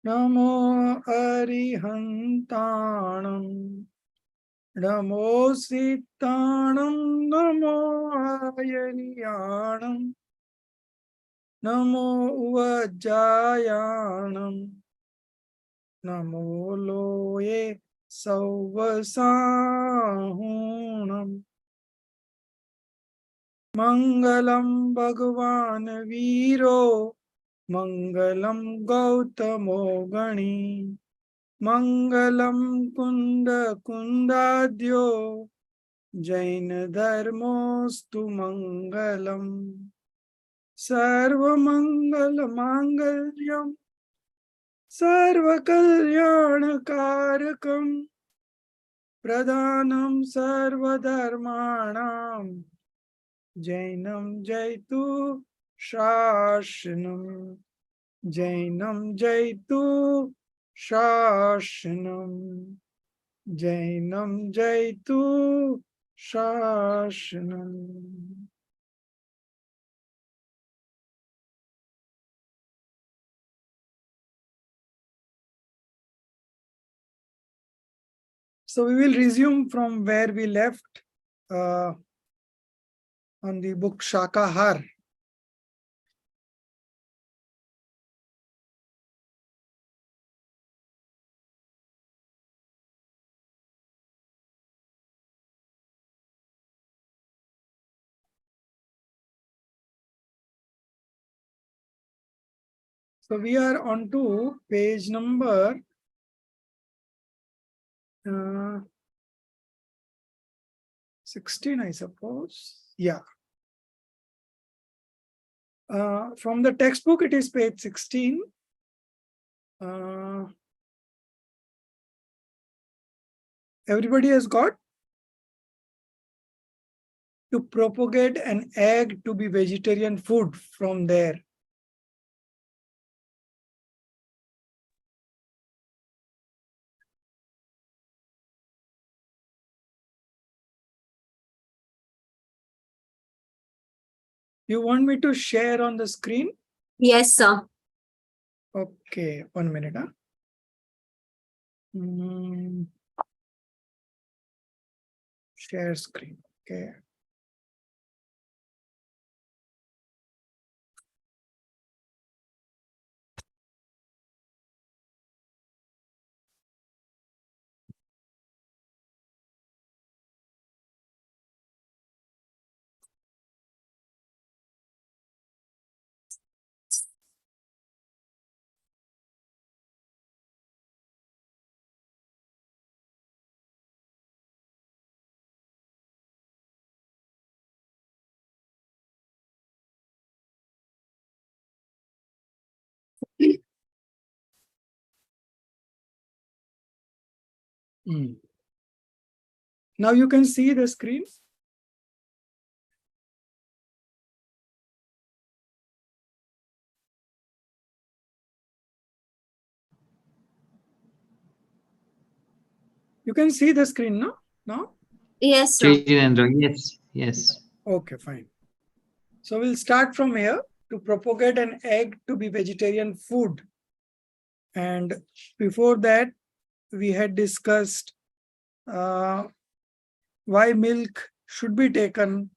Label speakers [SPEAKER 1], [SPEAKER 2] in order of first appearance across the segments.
[SPEAKER 1] Namo Arihantanam, Namo Sitanam, Namo Ayaniyanam, Namo Uvajayanam, Namo Loye Sauvasahunam. Mangalam Bhagavan Viro, Mangalam Gautamo Gani, Mangalam Kunda Kundadyo, Jaina Dharmostu Mangalam, Sarva Mangala Mangalyam, Sarva Kalyana Karakam, Pradhanam Sarva Dharmanam, Jainam Jaitu Shashanam, Jainam Jaitu Shashanam, Jainam Jaitu Shashanam. So we will resume from where we left on the book Shakahar. So we are on to page number 16, I suppose. Yeah. From the textbook, it is page 16. Everybody has got? To propagate an egg to be vegetarian food from there. You want me to share on the screen?
[SPEAKER 2] Yes, sir.
[SPEAKER 1] Okay, 1 minute. Huh? Share screen. Okay. Now you can see the screen. You can see the screen, no? No?
[SPEAKER 2] Yes, sir.
[SPEAKER 3] Yes, yes.
[SPEAKER 1] Okay, fine. So we'll start from here. To propagate an egg to be vegetarian food. And before that, we had discussed why milk should be taken.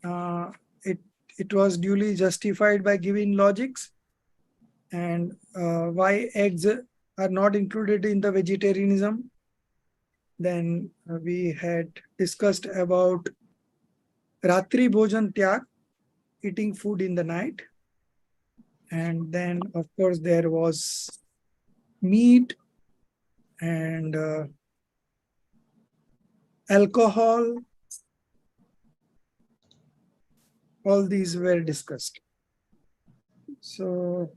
[SPEAKER 1] It was duly justified by giving logics, and why eggs are not included in the vegetarianism. Then we had discussed about Ratri Bhojan Tyag, eating food in the night. And then, of course, there was meat and alcohol. All these were discussed. So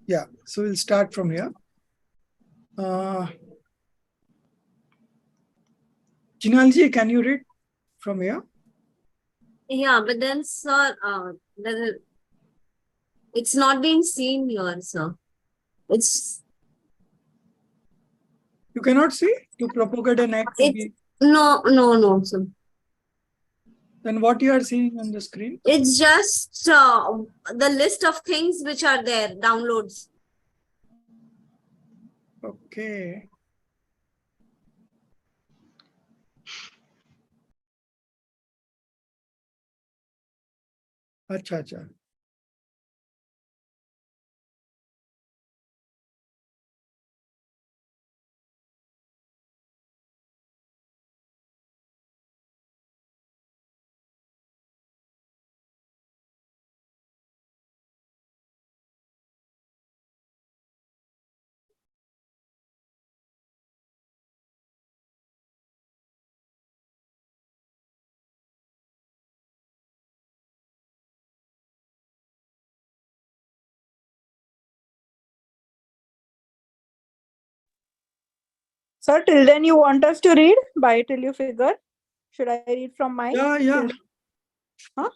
[SPEAKER 1] yeah, so we'll start from here. Jinalji, can you read from here?
[SPEAKER 2] Yeah, but then, sir, it's not being seen here, sir. It's
[SPEAKER 1] You cannot see? To propagate an egg to be...
[SPEAKER 2] no, sir.
[SPEAKER 1] Then what you are seeing on the screen?
[SPEAKER 2] It's just the list of things which are there, downloads.
[SPEAKER 1] Okay. Acha, acha.
[SPEAKER 4] Sir, till then you want us to read by till you figure? Should I read from mine?
[SPEAKER 1] Yeah, yeah.
[SPEAKER 4] Huh?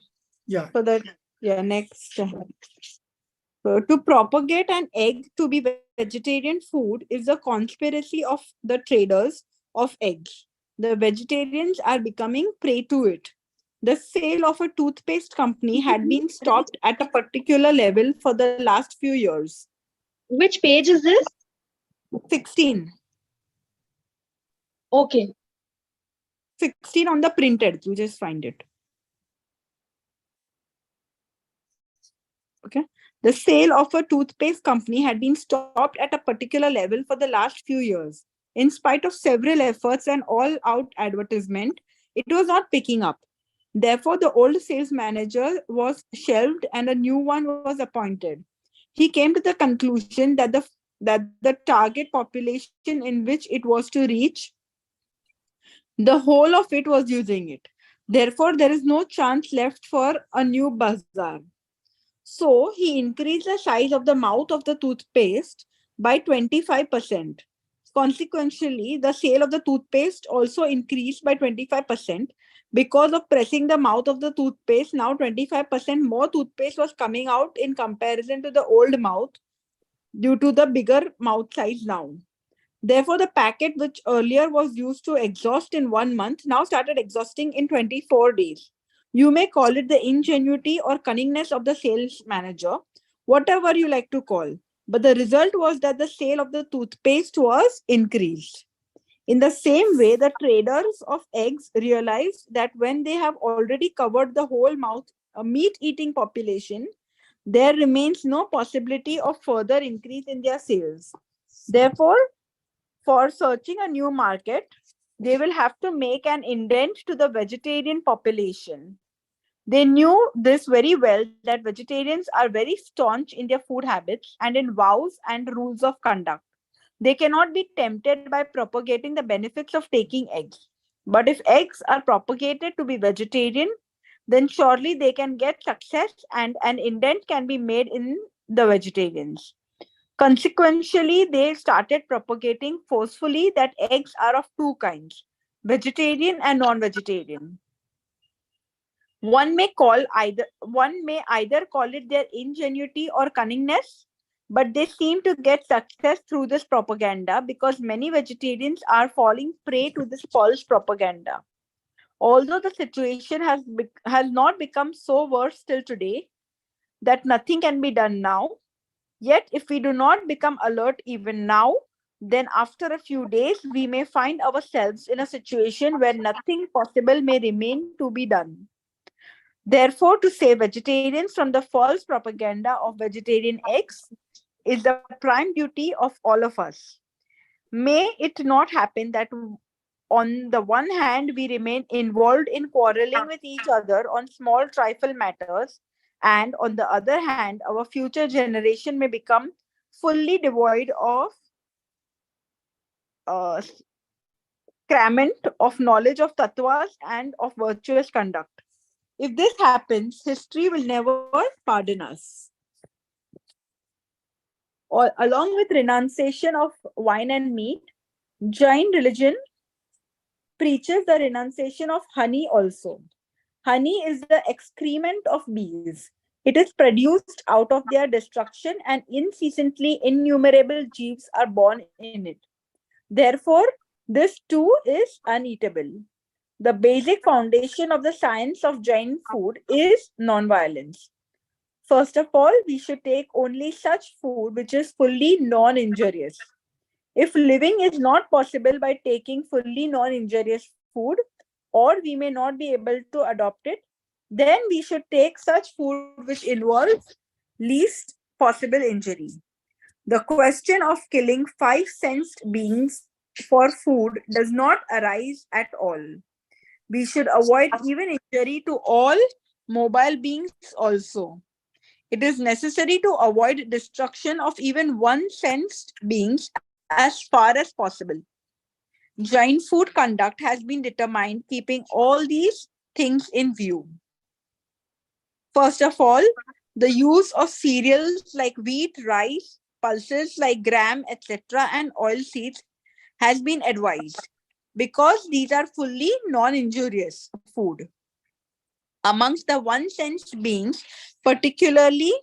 [SPEAKER 1] Yeah.
[SPEAKER 4] So that, yeah, next. So to propagate an egg to be vegetarian food is a conspiracy of the traders of eggs. The vegetarians are becoming prey to it. The sale of a toothpaste company had been stopped at a particular level for the last few years.
[SPEAKER 5] Which page is this?
[SPEAKER 4] 16.
[SPEAKER 5] Okay.
[SPEAKER 4] 16 on the printed. You just find it. Okay. The sale of a toothpaste company had been stopped at a particular level for the last few years. In spite of several efforts and all-out advertisement, it was not picking up. Therefore, the old sales manager was shelved and a new one was appointed. He came to the conclusion that the target population in which it was to reach, the whole of it was using it. Therefore, there is no chance left for a new bazaar. So he increased the size of the mouth of the toothpaste by 25%. Consequently, the sale of the toothpaste also increased by 25%. Because of pressing the mouth of the toothpaste, now 25% more toothpaste was coming out in comparison to the old mouth due to the bigger mouth size now. Therefore, the packet which earlier was used to exhaust in 1 month now started exhausting in 24 days. You may call it the ingenuity or cunningness of the sales manager, whatever you like to call. But the result was that the sale of the toothpaste was increased. In the same way, the traders of eggs realized that when they have already covered the whole mouth meat eating population, there remains no possibility of further increase in their sales. Therefore, for searching a new market, they will have to make an indent to the vegetarian population. They knew this very well that vegetarians are very staunch in their food habits and in vows and rules of conduct. They cannot be tempted by propagating the benefits of taking eggs. But if eggs are propagated to be vegetarian, then surely they can get success and an indent can be made in the vegetarians. Consequentially, they started propagating forcefully that eggs are of two kinds, vegetarian and non-vegetarian. One may either call it their ingenuity or cunningness, but they seem to get success through this propaganda because many vegetarians are falling prey to this false propaganda. Although the situation has not become so worse till today that nothing can be done now, yet if we do not become alert even now, then after a few days we may find ourselves in a situation where nothing possible may remain to be done. Therefore, to save vegetarians from the false propaganda of vegetarian eggs is the prime duty of all of us. May it not happen that on the one hand we remain involved in quarreling with each other on small trifle matters, and on the other hand our future generation may become fully devoid of uh, scrament of knowledge of tattvas and of virtuous conduct. If this happens, history will never pardon us. Or, along with renunciation of wine and meat, Jain religion preaches the renunciation of honey also. Honey is the excrement of bees. It is produced out of their destruction, and incessantly innumerable jeeves are born in it. Therefore, this too is uneatable. The basic foundation of the science of Jain food is non-violence. First of all, we should take only such food which is fully non-injurious. If living is not possible by taking fully non-injurious food, or we may not be able to adopt it, then we should take such food which involves least possible injury. The question of killing 5 sensed beings for food does not arise at all. We should avoid even injury to all mobile beings also. It is necessary to avoid destruction of even 1 sensed beings as far as possible. Jain food conduct has been determined keeping all these things in view. First of all, the use of cereals like wheat, rice, pulses like gram, etc., and oil seeds has been advised because these are fully non-injurious food. Amongst the 1 sensed beings, particularly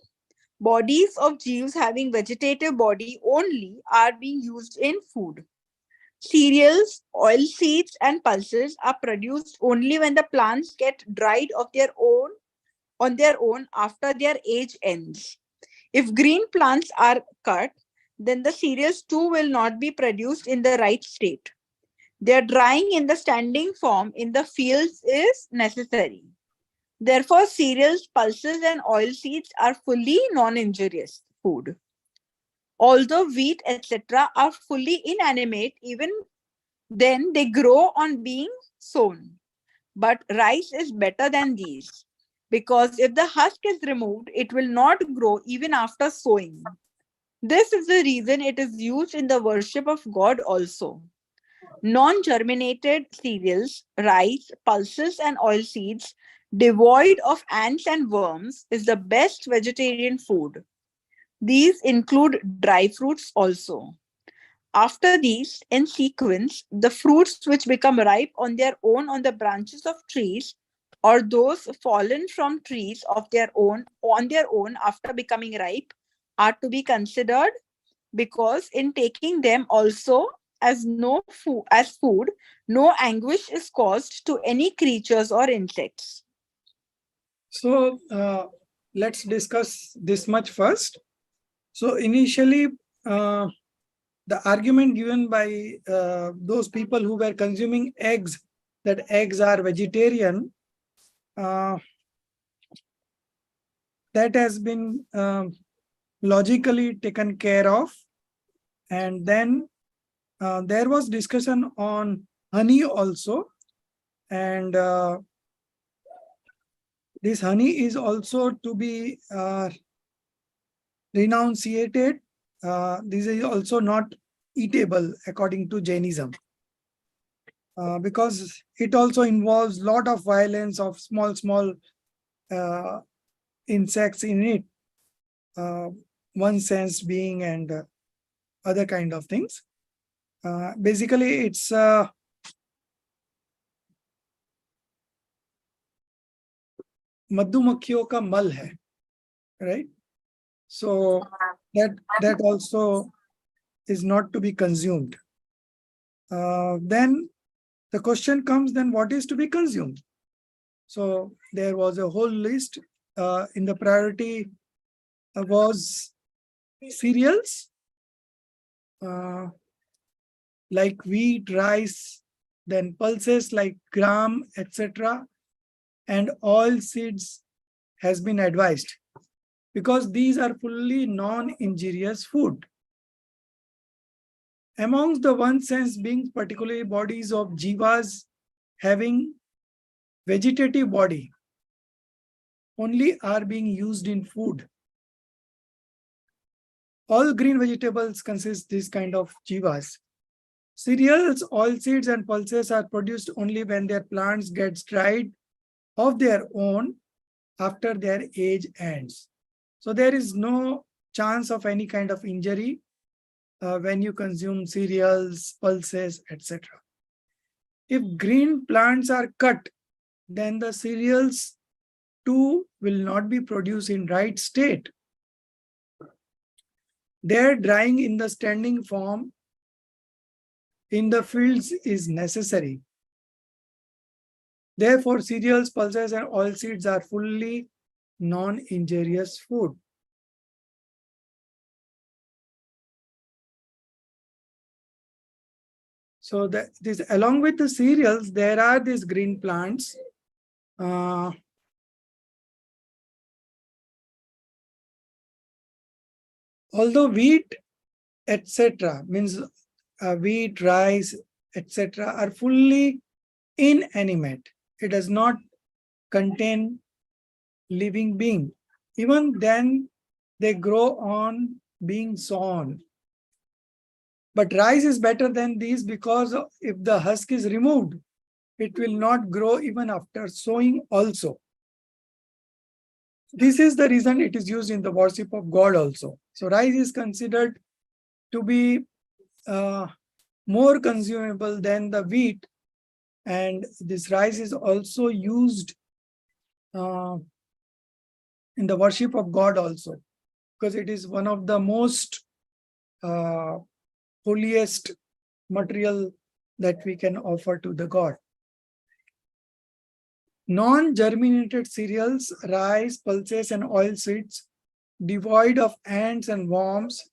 [SPEAKER 4] bodies of jeeves having vegetative body only are being used in food. Cereals, oil seeds, and pulses are produced only when the plants get dried of their own on their own after their age ends. If green plants are cut, then the cereals too will not be produced in the right state. Their drying in the standing form in the fields is necessary. Therefore, cereals, pulses, and oil seeds are fully non-injurious food. Although wheat, etc., are fully inanimate, even then they grow on being sown. But rice is better than these, because if the husk is removed, it will not grow even after sowing. This is the reason it is used in the worship of God also. Non-germinated cereals, rice, pulses, and oil seeds, devoid of ants and worms, is the best vegetarian food. These include dry fruits also. After these, in sequence, the fruits which become ripe on their own on the branches of trees, or those fallen from trees of their own on their own after becoming ripe, are to be considered, because in taking them also as food, no anguish is caused to any creatures or insects.
[SPEAKER 1] So let's discuss this much first. So initially, the argument given by those people who were consuming eggs, that eggs are vegetarian, that has been logically taken care of. And then there was discussion on honey also. And this honey is also to be renunciated. This is also not eatable according to Jainism, because it also involves lot of violence of small insects in it, 1 sense being and other kind of things. Basically, it's मधुमक्खियों का मल है, right? So that also is not to be consumed. Then the question comes, then what is to be consumed? So there was a whole list. In the priority was cereals like wheat, rice, then pulses like gram, etc., and oil seeds has been advised, because these are fully non-injurious food. Amongst the 1 sense beings, particularly bodies of jivas having vegetative body, only are being used in food. All green vegetables consist this kind of jivas. Cereals, oil seeds, and pulses are produced only when their plants get dried of their own after their age ends. So there is no chance of any kind of injury when you consume cereals, pulses, etc. If green plants are cut, then the cereals too will not be produced in right state. Their drying in the standing form in the fields is necessary. Therefore, cereals, pulses, and oilseeds are fully non-injurious food. So this, along with the cereals, there are these green plants. Although wheat, etc., means wheat, rice, etc., are fully inanimate. It does not contain living being. Even then, they grow on being sown. But rice is better than these because if the husk is removed, it will not grow even after sowing also. This is the reason it is used in the worship of God also. So rice is considered to be more consumable than the wheat, and this rice is also used in the worship of God also, because it is one of the most holiest material that we can offer to the God. Non-germinated cereals, rice, pulses, and oilseeds, devoid of ants and worms,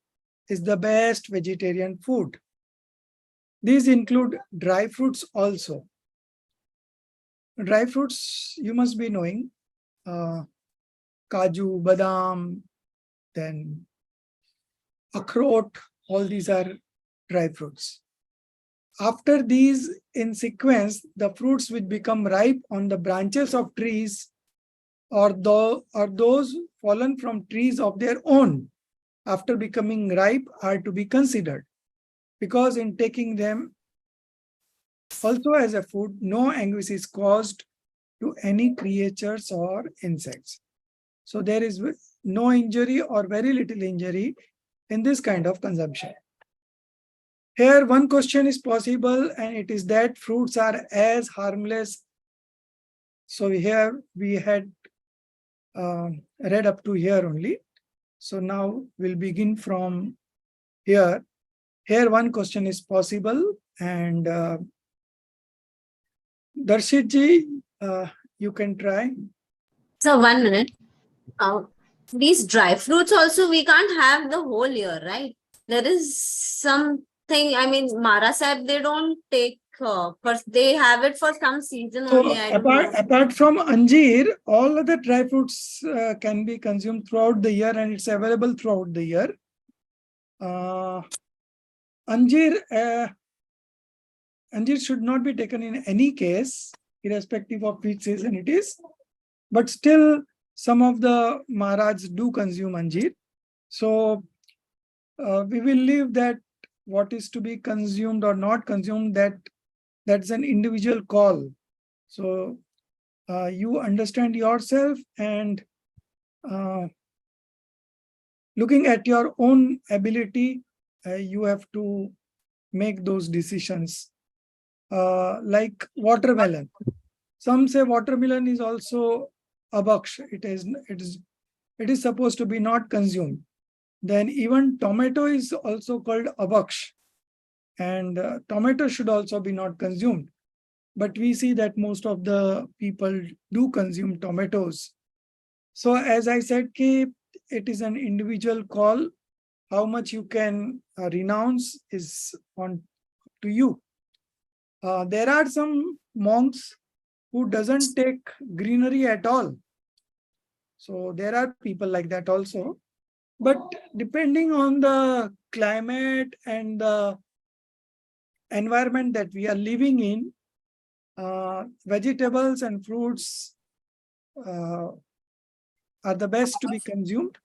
[SPEAKER 1] is the best vegetarian food. These include dry fruits also. Dry fruits, you must be knowing, kaju, badam, then akhrot, all these are dry fruits. After these in sequence, the fruits which become ripe on the branches of trees or those fallen from trees of their own after becoming ripe are to be considered, because in taking them also as a food, no anguish is caused to any creatures or insects. So there is no injury or very little injury in this kind of consumption. Here one question is possible, and it is that fruits are as harmless. So here we had read up to here only. So now we'll begin from here. Here one question is possible, and Darshit ji, you can try.
[SPEAKER 2] So 1 minute. These dry fruits also we can't have the whole year, right? There is something, I mean, Mara Sahib, they don't take, they have it for some season
[SPEAKER 1] So
[SPEAKER 2] only. I don't know.
[SPEAKER 1] apart from anjeer, all other dry fruits can be consumed throughout the year, and it's available throughout the year. Anjeer should not be taken in any case, irrespective of which season it is. But still, some of the Maharajas do consume anjeer. So we will leave that what is to be consumed or not consumed, that's an individual call. So you understand yourself, and looking at your own ability, you have to make those decisions. Like watermelon. Some say watermelon is also abaksh. It is supposed to be not consumed. Then even tomato is also called abaksh, and tomato should also be not consumed. But we see that most of the people do consume tomatoes. So as I said, it is an individual call. How much you can renounce is on to you. There are some monks who doesn't take greenery at all. So there are people like that also. But depending on the climate and the environment that we are living in, vegetables and fruits are the best to be consumed,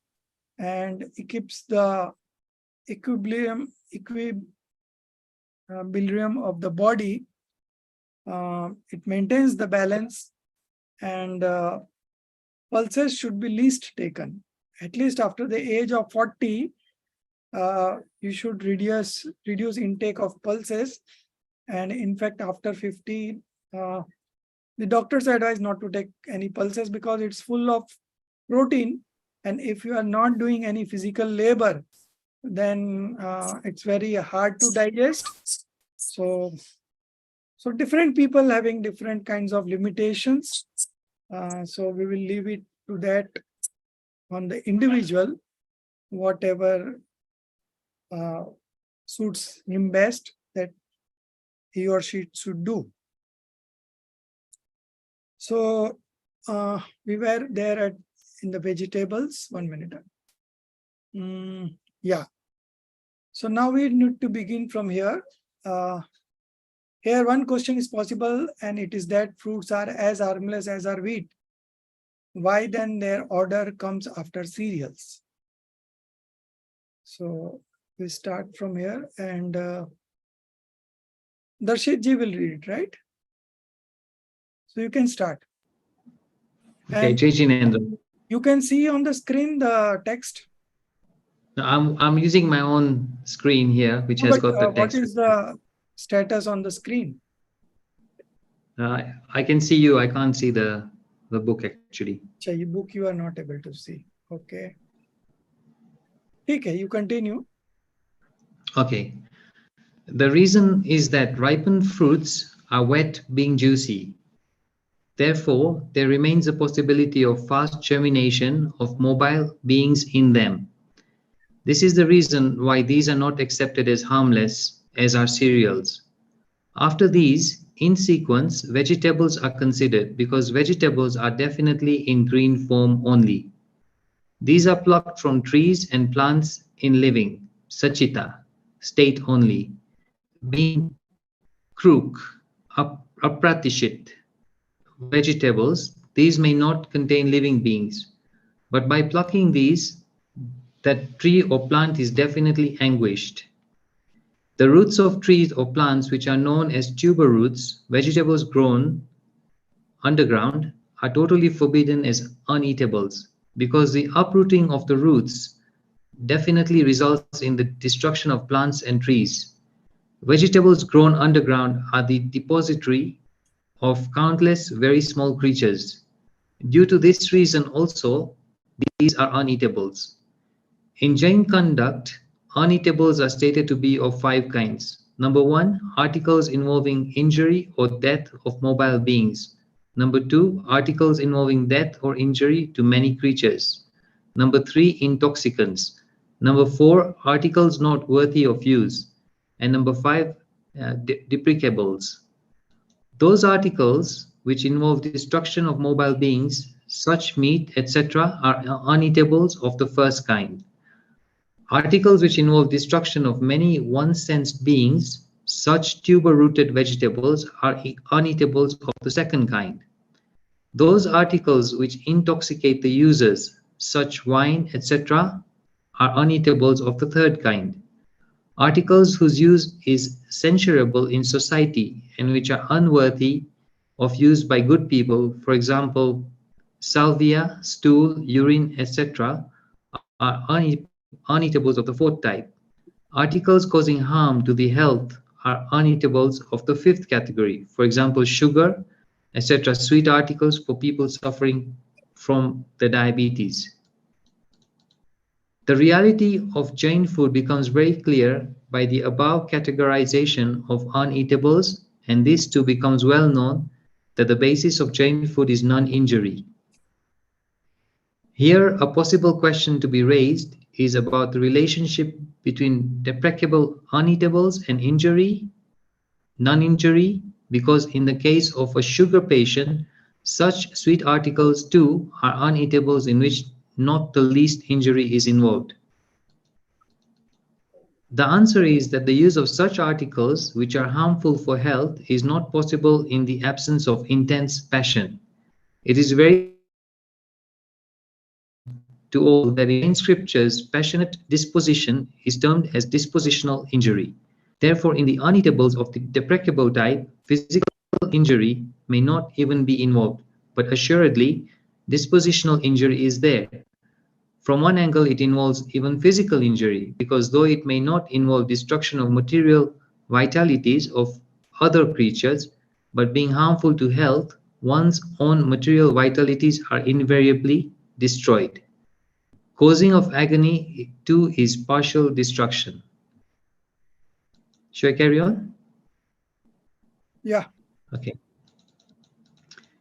[SPEAKER 1] and it keeps the equilibrium of the body. It maintains the balance, and pulses should be least taken. At least after the age of 40, you should reduce intake of pulses. And in fact, after 50, the doctors advise not to take any pulses because it's full of protein. And if you are not doing any physical labor, then it's very hard to digest. So So different people having different kinds of limitations. So we will leave it to that on the individual, whatever suits him best, that he or she should do. So we were there in the vegetables. 1 minute. Yeah. So now we need to begin from here. Here one question is possible, and it is that fruits are as harmless as our wheat. Why then their order comes after cereals? So we start from here, and Darshit ji will read it, right? So you can start.
[SPEAKER 3] Okay,
[SPEAKER 1] And
[SPEAKER 3] Jai Jinendra.
[SPEAKER 1] you can see on the screen the text.
[SPEAKER 3] I'm using my own screen here, which
[SPEAKER 1] No,
[SPEAKER 3] has
[SPEAKER 1] but
[SPEAKER 3] got the
[SPEAKER 1] what
[SPEAKER 3] text.
[SPEAKER 1] is the status on the screen?
[SPEAKER 3] I can see you. I can't see the book actually.
[SPEAKER 1] Your book you are not able to see. Okay. Okay, you continue.
[SPEAKER 3] Okay. The reason is that ripened fruits are wet, being juicy. Therefore, there remains a possibility of fast germination of mobile beings in them. This is the reason why these are not accepted as harmless as are cereals. After these, in sequence, vegetables are considered because vegetables are definitely in green form only. These are plucked from trees and plants in living, sachita, state only, being kruk, apratishit, vegetables. These may not contain living beings, but by plucking these, that tree or plant is definitely anguished. The roots of trees or plants which are known as tuber roots, vegetables grown underground, are totally forbidden as uneatables because the uprooting of the roots definitely results in the destruction of plants and trees. Vegetables grown underground are the depository of countless very small creatures. Due to this reason also, these are uneatables. In Jain conduct, uneatables are stated to be of 5 kinds. Number 1, articles involving injury or death of mobile beings. Number 2, articles involving death or injury to many creatures. Number 3, intoxicants. Number 4, articles not worthy of use. And number 5, deprecables. Those articles which involve destruction of mobile beings, such meat, etc., are uneatables of the first kind. Articles which involve destruction of many one-sensed beings, such tuber-rooted vegetables, are uneatables of the second kind. Those articles which intoxicate the users, such wine, etc., are uneatables of the third kind. Articles whose use is censurable in society and which are unworthy of use by good people, for example, salvia, stool, urine, etc., are uneatables of the fourth type. Articles causing harm to the health are uneatables of the fifth category, for example, sugar, etc., sweet articles for people suffering from the diabetes. The reality of Jain food becomes very clear by the above categorization of uneatables, and this too becomes well known that the basis of Jain food is non-injury. Here, a possible question to be raised is about the relationship between deprecable uneatables and injury, non-injury, because in the case of a sugar patient, such sweet articles too are uneatables in which not the least injury is involved. The answer is that the use of such articles which are harmful for health is not possible in the absence of intense passion. It is very to all that in scriptures passionate disposition is termed as dispositional injury. Therefore, in the uneatables of the deprecable type, physical injury may not even be involved, but assuredly, dispositional injury is there. From one angle, it involves even physical injury, because though it may not involve destruction of material vitalities of other creatures, but being harmful to health, one's own material vitalities are invariably destroyed. Causing of agony too is partial destruction. Should I carry on?
[SPEAKER 1] Yeah.
[SPEAKER 3] Okay.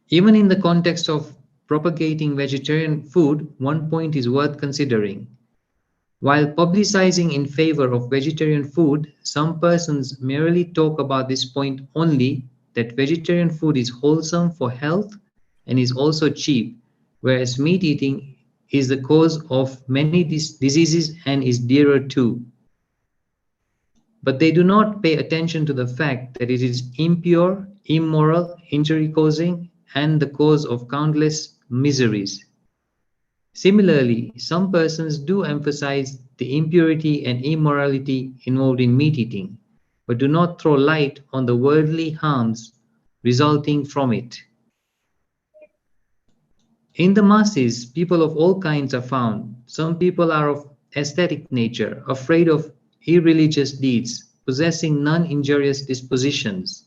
[SPEAKER 3] Even in the context of propagating vegetarian food, one point is worth considering. While publicizing in favor of vegetarian food, some persons merely talk about this point only, that vegetarian food is wholesome for health and is also cheap, whereas meat eating is the cause of many diseases and is dearer too. But they do not pay attention to the fact that it is impure, immoral, injury-causing, and the cause of countless miseries. Similarly, some persons do emphasize the impurity and immorality involved in meat eating, but do not throw light on the worldly harms resulting from it. In the masses, people of all kinds are found. Some people are of aesthetic nature, afraid of irreligious deeds, possessing non-injurious dispositions.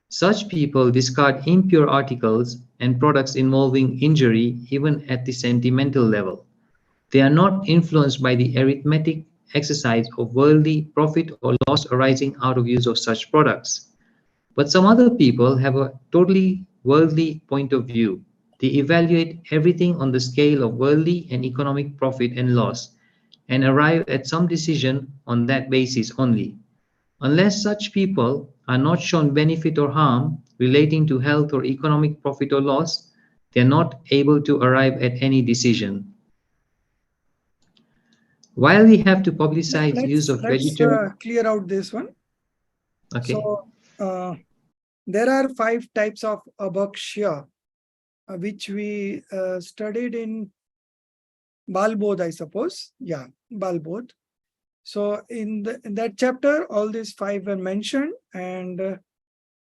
[SPEAKER 3] Such people discard impure articles and products involving injury even at the sentimental level. They are not influenced by the arithmetic exercise of worldly profit or loss arising out of use of such products. But some other people have a totally worldly point of view. They evaluate everything on the scale of worldly and economic profit and loss and arrive at some decision on that basis only. Unless such people are not shown benefit or harm relating to health or economic profit or loss, they are not able to arrive at any decision. While we have to publicize use of
[SPEAKER 1] Let's
[SPEAKER 3] vegetarian,
[SPEAKER 1] clear out this one.
[SPEAKER 3] okay,
[SPEAKER 1] So there are 5 types of abhakshya, which we studied in Balbodh, I suppose. Yeah, Balbodh. So in that chapter, all these 5 were mentioned, and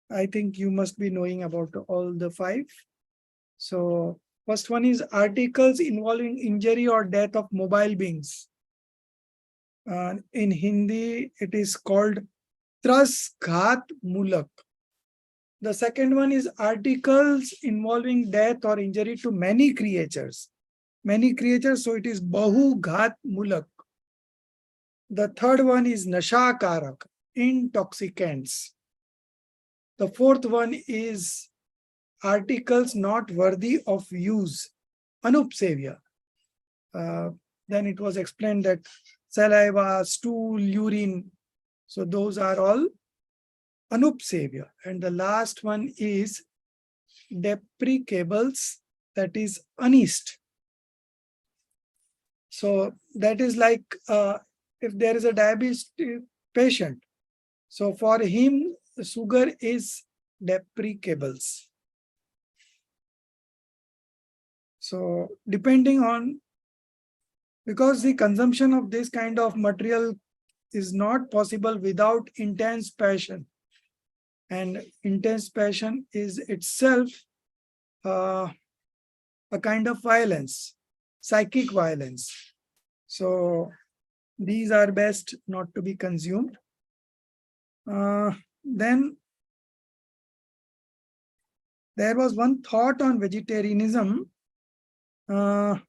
[SPEAKER 1] I think you must be knowing about all the 5. So first one is articles involving injury or death of mobile beings. In Hindi, it is called Tras Ghat Mulak. The second one is articles involving death or injury to many creatures. Many creatures, so it is Bahu Ghat Mulak. The third one is Nasha Karak, intoxicants. The fourth one is articles not worthy of use, Anupsevya. Then it was explained that saliva, stool, urine, so those are all Anupsevya. And the last one is deprecables, that is anist. So that is like if there is a diabetes patient, so for him sugar is deprecables. So depending on, because the consumption of this kind of material is not possible without intense passion, and intense passion is itself a kind of violence, psychic violence. So these are best not to be consumed. Then there was one thought on vegetarianism. Some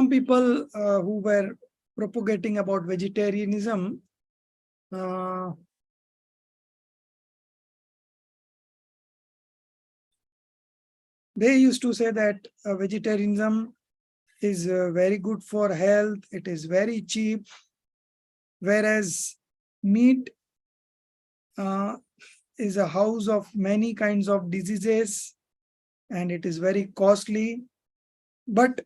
[SPEAKER 1] people who were propagating about vegetarianism they used to say that vegetarianism is very good for health, it is very cheap, whereas meat is a house of many kinds of diseases and it is very costly. But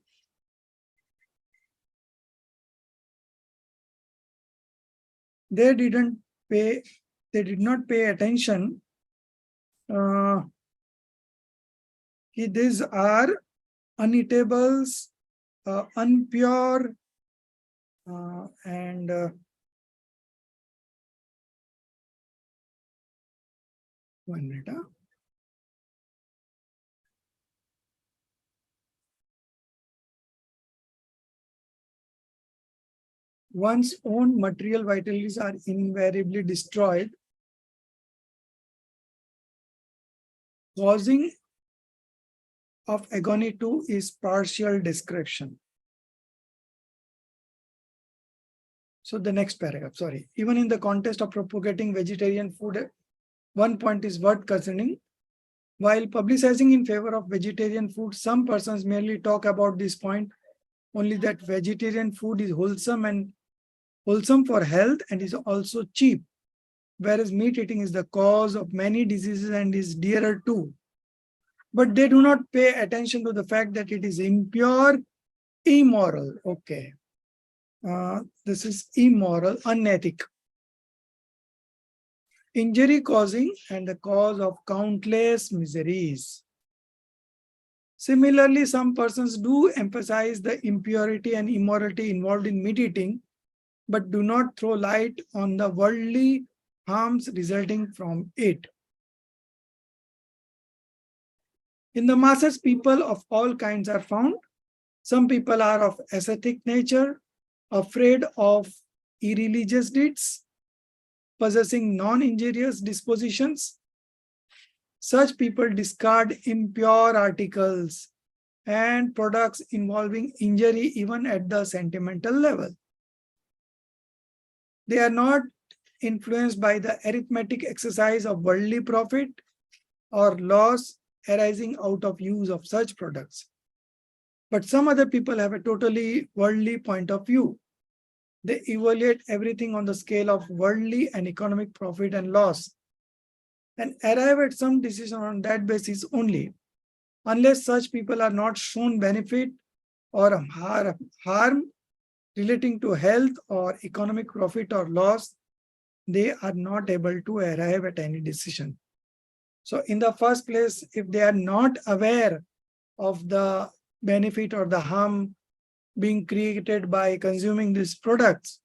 [SPEAKER 1] they did not pay attention. These are uneatables, unpure, and one minute. One's own material vitalities are invariably destroyed, causing of agony 2 is partial description. So the next paragraph, sorry. Even in the context of propagating vegetarian food, one point is worth concerning. While publicizing in favor of vegetarian food, some persons merely talk about this point, only that vegetarian food is wholesome for health and is also cheap, whereas meat eating is the cause of many diseases and is dearer too. But they do not pay attention to the fact that it is impure, immoral. Okay. This is immoral, unethical, injury causing, and the cause of countless miseries. Similarly, some persons do emphasize the impurity and immorality involved in meat eating, but do not throw light on the worldly harms resulting from it. In the masses, people of all kinds are found. Some people are of ascetic nature, afraid of irreligious deeds, possessing non-injurious dispositions. Such people discard impure articles and products involving injury even at the sentimental level. They are not influenced by the arithmetic exercise of worldly profit or loss arising out of use of such products. But some other people have a totally worldly point of view. They evaluate everything on the scale of worldly and economic profit and loss, and arrive at some decision on that basis only. Unless such people are not shown benefit or harm relating to health or economic profit or loss, they are not able to arrive at any decision. So in the first place, if they are not aware of the benefit or the harm being created by consuming these products,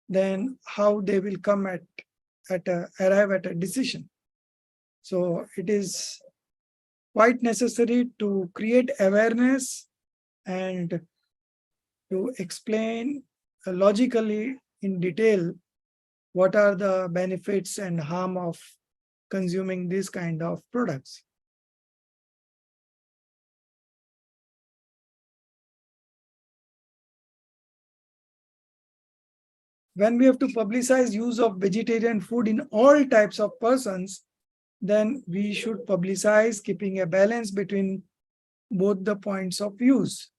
[SPEAKER 1] then how they will come arrive at a decision. So it is quite necessary to create awareness and to explain logically in detail what are the benefits and harm of consuming this kind of products. When we have to publicize use of vegetarian food in all types of persons, then we should publicize keeping a balance between both the points of views.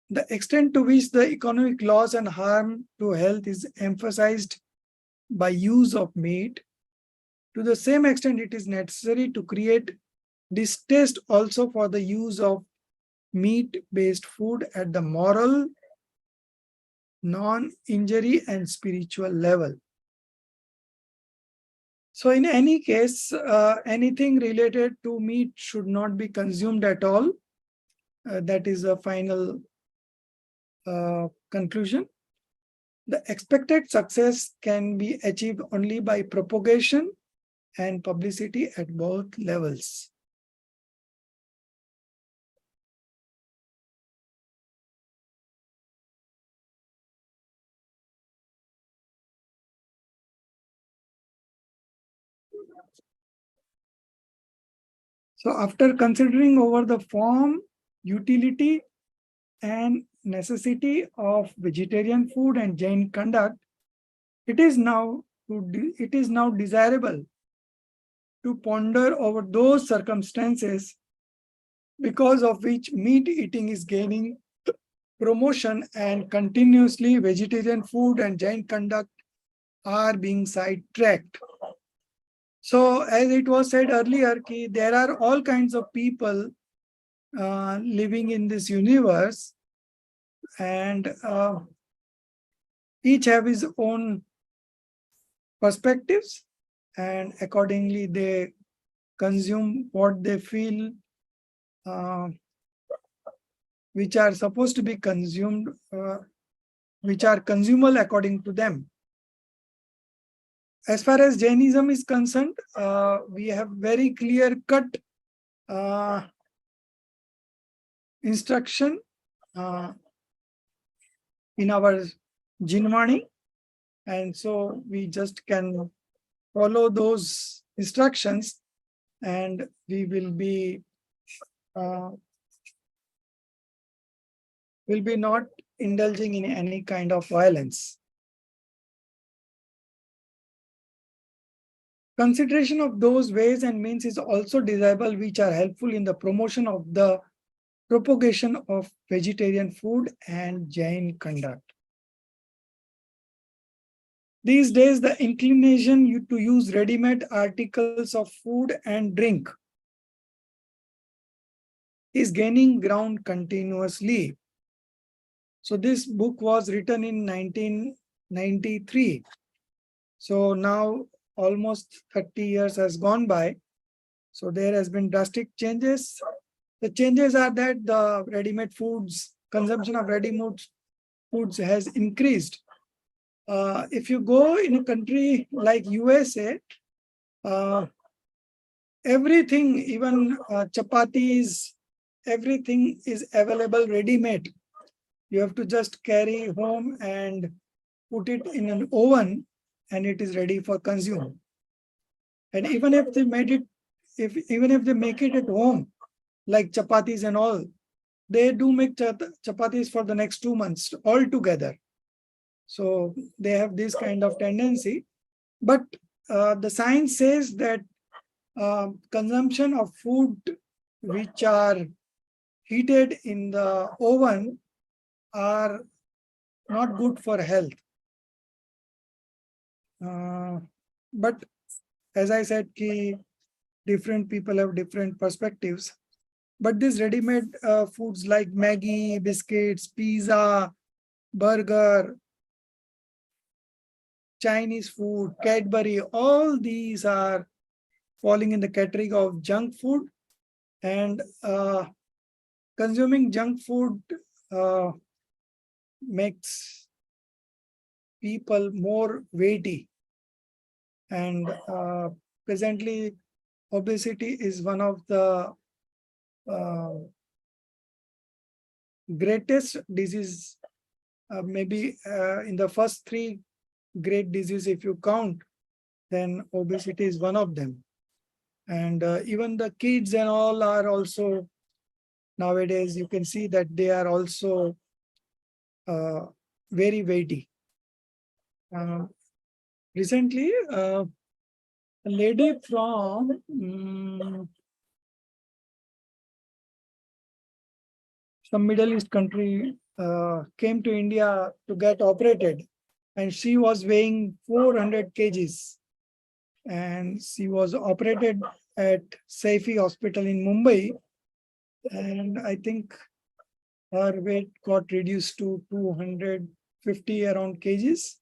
[SPEAKER 1] The extent to which the economic loss and harm to health is emphasized by use of meat, to the same extent it is necessary to create distaste also for the use of meat-based food at the moral, non-injury, and spiritual level. So in any case, anything related to meat should not be consumed at all. That is a final conclusion. The expected success can be achieved only by propagation and publicity at both levels. So after considering over the form, utility, and necessity of vegetarian food and Jain conduct, it is now desirable to ponder over those circumstances because of which meat eating is gaining promotion and continuously vegetarian food and Jain conduct are being sidetracked. So as it was said earlier, there are all kinds of people living in this universe, and each have his own perspectives, and accordingly they consume what they feel which are supposed to be consumed, which are consumable according to them. As far as Jainism is concerned, we have very clear-cut instruction in our Jinvani, and so we just can follow those instructions, and we will be not indulging in any kind of violence. Consideration of those ways and means is also desirable, which are helpful in the promotion of the propagation of vegetarian food and Jain conduct. These days, the inclination to use ready-made articles of food and drink is gaining ground continuously. So this book was written in 1993. So now almost 30 years has gone by. So there has been drastic changes. The changes are that the ready-made foods, consumption of ready-made foods has increased. If you go in a country like USA, everything, even chapatis, everything is available ready-made. You have to just carry home and put it in an oven and it is ready for consume. And even if they made it, even if they make it at home, like chapatis and all, they do make chapatis for the next 2 months altogether. So they have this kind of tendency. But the science says that consumption of food which are heated in the oven are not good for health. But as I said, different people have different perspectives. But these ready-made foods like Maggi, biscuits, pizza, burger, Chinese food, Cadbury, all these are falling in the category of junk food. And consuming junk food makes people more weighty. And presently, obesity is one of the greatest disease, maybe in the first 3 great diseases, if you count, then obesity is one of them. And even the kids and all are also, nowadays, you can see that they are also very weighty. Recently, a lady from some Middle East country came to India to get operated, and she was weighing 400 kgs. And she was operated at Saifi Hospital in Mumbai. And I think her weight got reduced to 250 around kgs.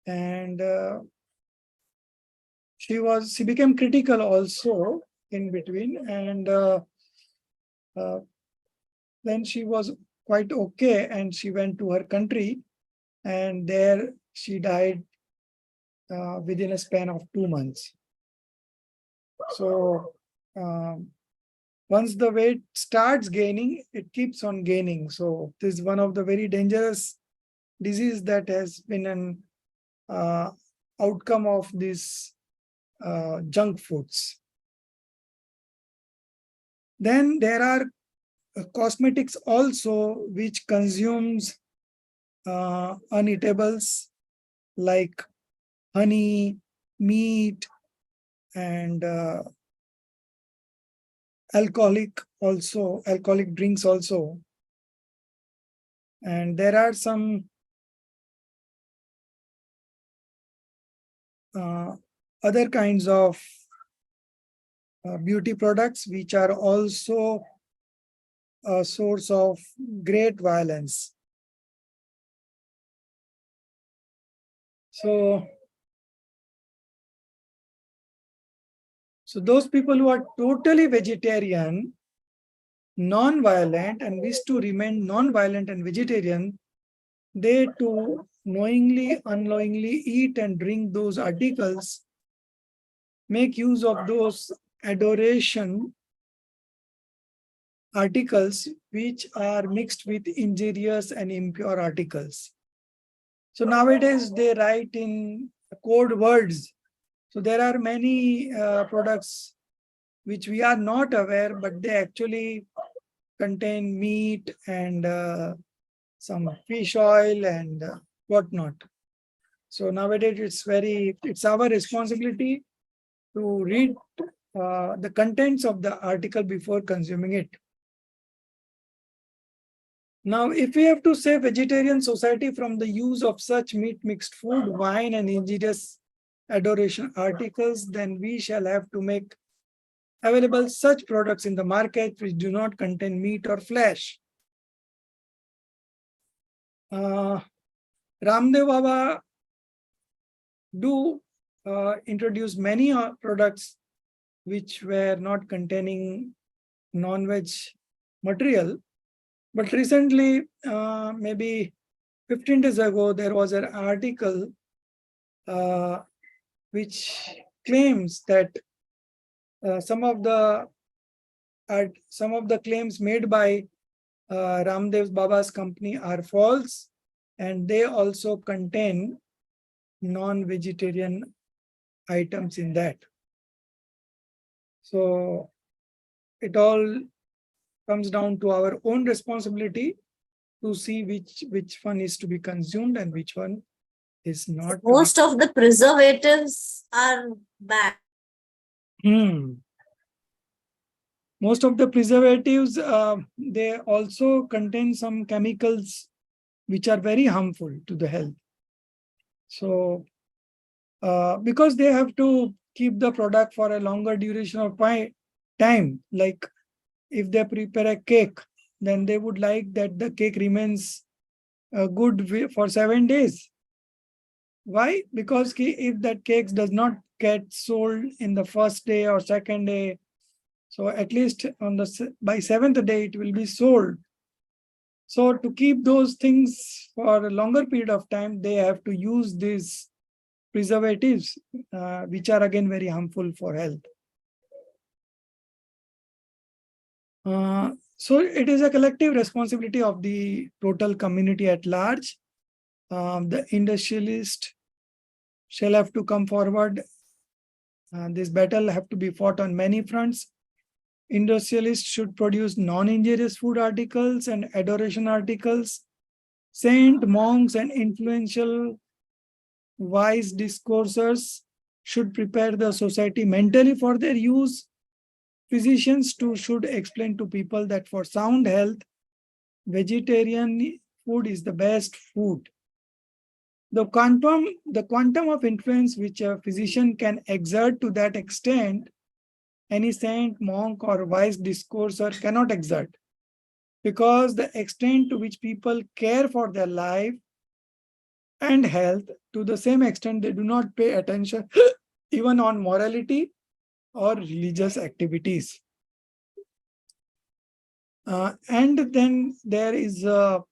[SPEAKER 1] And she became critical also in between. And then she was quite okay, and she went to her country, and there she died within a span of 2 months. So once the weight starts gaining, it keeps on gaining. So this is one of the very dangerous disease that has been an outcome of these junk foods. Then there are cosmetics also which consumes uneatables like honey, meat, and alcoholic drinks also. And there are some other kinds of beauty products which are also a source of great violence. So those people who are totally vegetarian, non-violent, and wish to remain non-violent and vegetarian, they too knowingly, unknowingly eat and drink those articles, make use of those adoration articles which are mixed with injurious and impure articles. So nowadays they write in code words. So there are many products which we are not aware, but they actually contain meat and some fish oil and whatnot. So nowadays it's our responsibility to read the contents of the article before consuming it. Now, if we have to save vegetarian society from the use of such meat mixed food, wine, and injurious adoration articles, then we shall have to make available such products in the market which do not contain meat or flesh. Ramdev Baba do introduce many products which were not containing non-veg material. But recently, maybe 15 days ago, there was an article which claims that some of the claims made by Ramdev Baba's company are false, and they also contain non-vegetarian items in that. So it all comes down to our own responsibility to see which one is to be consumed and which one is not.
[SPEAKER 2] Most of the preservatives are bad.
[SPEAKER 1] Most of the preservatives, they also contain some chemicals which are very harmful to the health. So, because they have to keep the product for a longer duration of time, like if they prepare a cake, then they would like that the cake remains good for 7 days. Why? Because if that cake does not get sold in the first day or second day, so at least by 7th day it will be sold. So to keep those things for a longer period of time, they have to use these preservatives, which are again very harmful for health. So it is a collective responsibility of the total community at large. The industrialist shall have to come forward. This battle have to be fought on many fronts. Industrialists should produce non-injurious food articles and adoration articles. Saint, monks, and influential wise discoursers should prepare the society mentally for their use. Physicians too should explain to people that for sound health, vegetarian food is the best food. The quantum of influence which a physician can exert to that extent, any saint, monk, or wise discourser cannot exert, because the extent to which people care for their life and health, to the same extent they do not pay attention even on morality or religious activities. And then there is a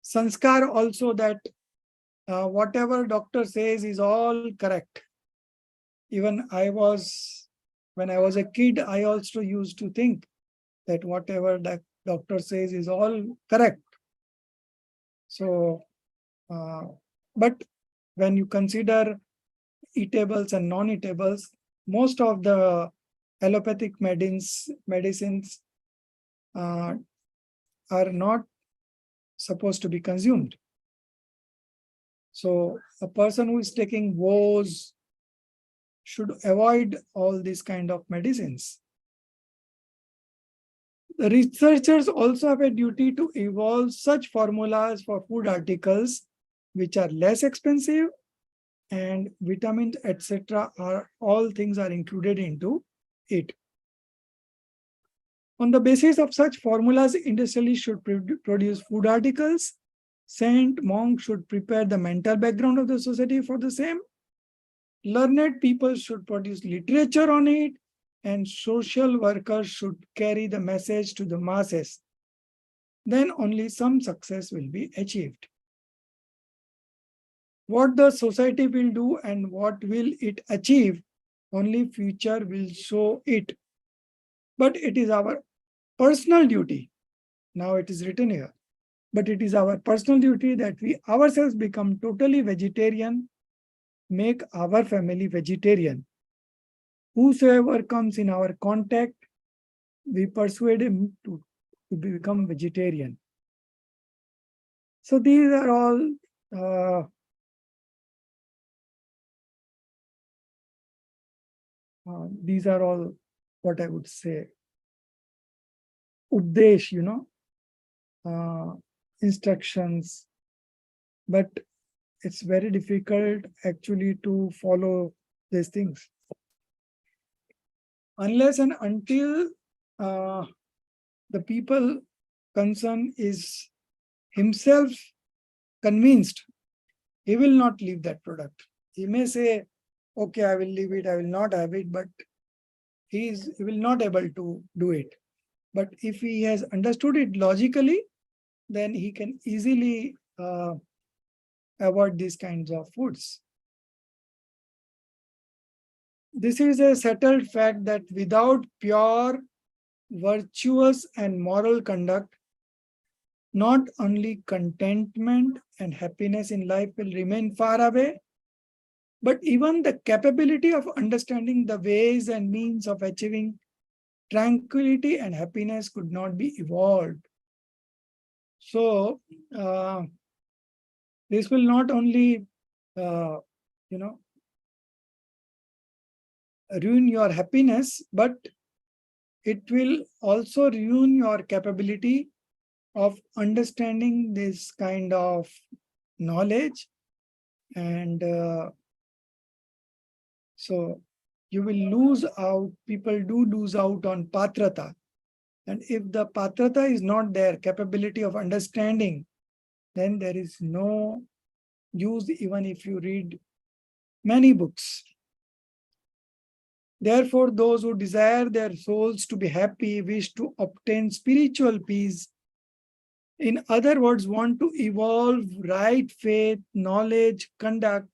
[SPEAKER 1] sanskar also, that whatever doctor says is all correct. Even when I was a kid, I also used to think that whatever the doctor says is all correct. So, but when you consider eatables and non-eatables, most of the allopathic medicines are not supposed to be consumed. So a person who is taking vows should avoid all these kind of medicines. The researchers also have a duty to evolve such formulas for food articles which are less expensive, and vitamins, etc. all things are included into it. On the basis of such formulas, industrialists should produce food articles. Saint, monk should prepare the mental background of the society for the same. Learned people should produce literature on it, and social workers should carry the message to the masses. Then only some success will be achieved. What the society will do and what will it achieve, only future will show it. But it is our personal duty. Now it is written here. But it is our personal duty that we ourselves become totally vegetarian, make our family vegetarian. Whosoever comes in our contact, we persuade him to become vegetarian. So these are all These are all what I would say, Uddesh, instructions, but it's very difficult actually to follow these things. Unless and until the people concerned is himself convinced, he will not leave that product. He may say, okay, I will leave it, I will not have it, but he will not able to do it. But if he has understood it logically, then he can easily avoid these kinds of foods. This is a settled fact that without pure, virtuous, and moral conduct, not only contentment and happiness in life will remain far away, but even the capability of understanding the ways and means of achieving tranquility and happiness could not be evolved. So, this will not only, ruin your happiness, but it will also ruin your capability of understanding this kind of knowledge. And so you will lose out, people do lose out on patrata. And if the patrata is not there, capability of understanding, then there is no use even if you read many books. Therefore, those who desire their souls to be happy, wish to obtain spiritual peace, in other words, want to evolve right faith, knowledge, conduct,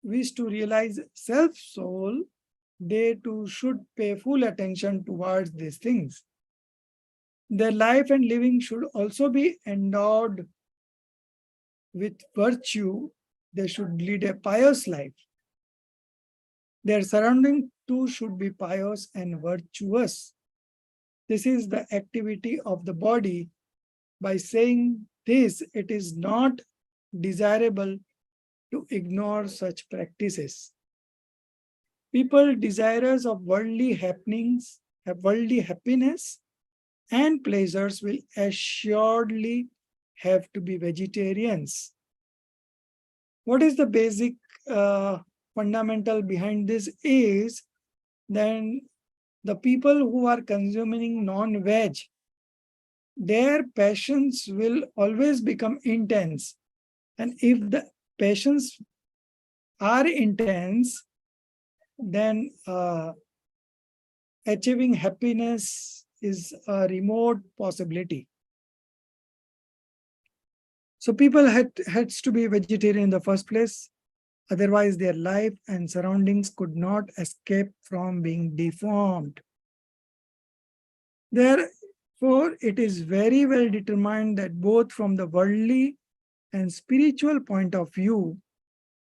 [SPEAKER 1] wish to realize self-soul, they too should pay full attention towards these things. Their life and living should also be endowed with virtue. They should lead a pious life. Their surrounding too should be pious and virtuous. This is the activity of the body. By saying this, it is not desirable to ignore such practices. People desirous of worldly happenings, worldly happiness and pleasures will assuredly have to be vegetarians. What is the basic fundamental behind this is then the people who are consuming non-veg, their passions will always become intense. And if the passions are intense, then achieving happiness is a remote possibility. So people had to be vegetarian in the first place. Otherwise, their life and surroundings could not escape from being deformed. Therefore, it is very well determined that both from the worldly and spiritual point of view,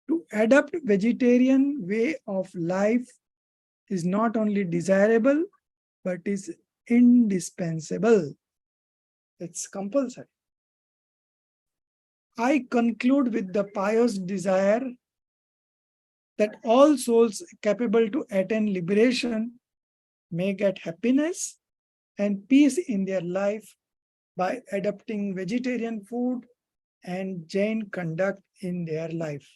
[SPEAKER 1] to adopt vegetarian way of life is not only desirable, but is indispensable. It's compulsory. I conclude with the pious desire that all souls capable to attain liberation may get happiness and peace in their life by adopting vegetarian food and Jain conduct in their life.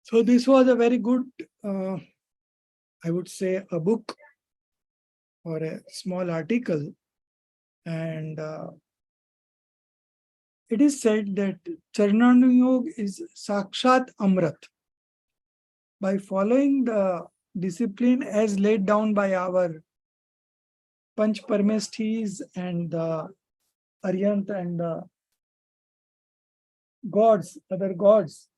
[SPEAKER 1] So this was a very good, I would say, a book or a small article. And it is said that Charanayog is Sakshat Amrit. By following the discipline as laid down by our Panch Parmesthis and the Aryant and the gods, other gods,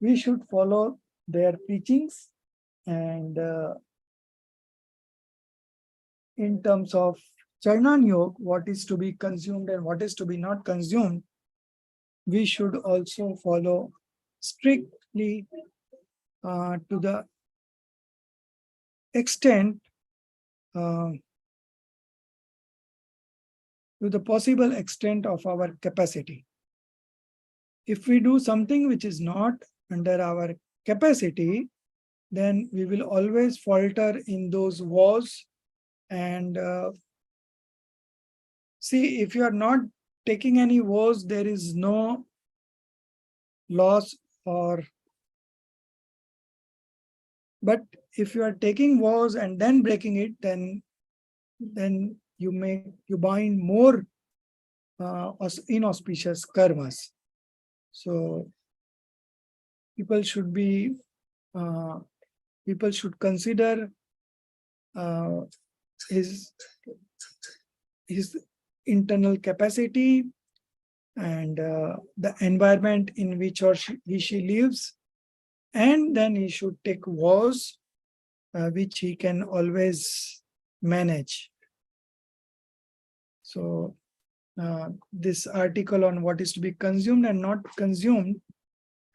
[SPEAKER 1] we should follow their teachings. And in terms of Charnan Yoga, what is to be consumed and what is to be not consumed, we should also follow strictly to the extent, to the possible extent of our capacity. if we do something which is not under our capacity, then we will always falter in those wars. And see, if you are not taking any wars, there is no loss but if you are taking wars and then breaking it, then you bind more inauspicious karmas. So people should consider his internal capacity and the environment in which she lives, and then he should take vows which he can always manage. So this article on what is to be consumed and not consumed